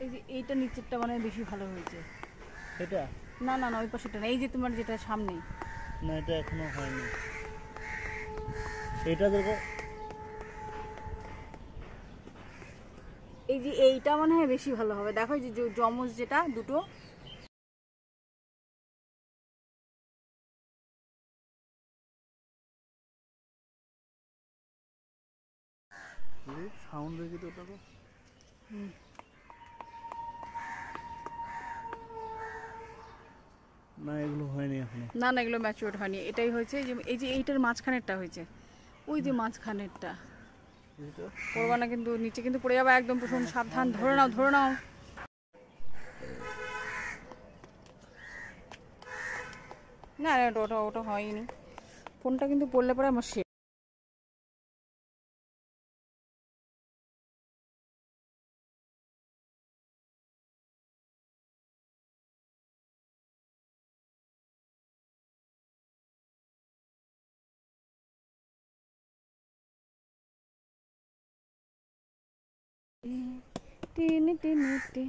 এই যে এইটা নিচেরটা মানে বেশি ভালো হয়েছে। এটা না না না, ওই পাশেটা না, এই যে তোমার যেটা সামনে। না, এটা এখনো হয়নি। এটা দেখো, এই যে এইটা মনে হয় বেশি ভালো হবে। দেখো এই যে জমজ যেটা দুটো, সাউন্ড দেখি তো, ওটা তো না, এগুলো হয়নি এখনো। না না, এগুলো ম্যাচিওর হয়নি। এটাই হয়েছে যে এই যে এইটার মাঝখানেরটা হয়েছে, ওই যে মাঝখানেরটা। পড়বা না কিন্তু, নিচে কিন্তু পড়ে যাবে একদম। প্রথম সাবধান, ধরে নাও ধরে নাও। না ওটা ওটা ওটা হয়নি। ফোনটা কিন্তু পড়লে পরে আমার শেষ। টিনি টিনি টি।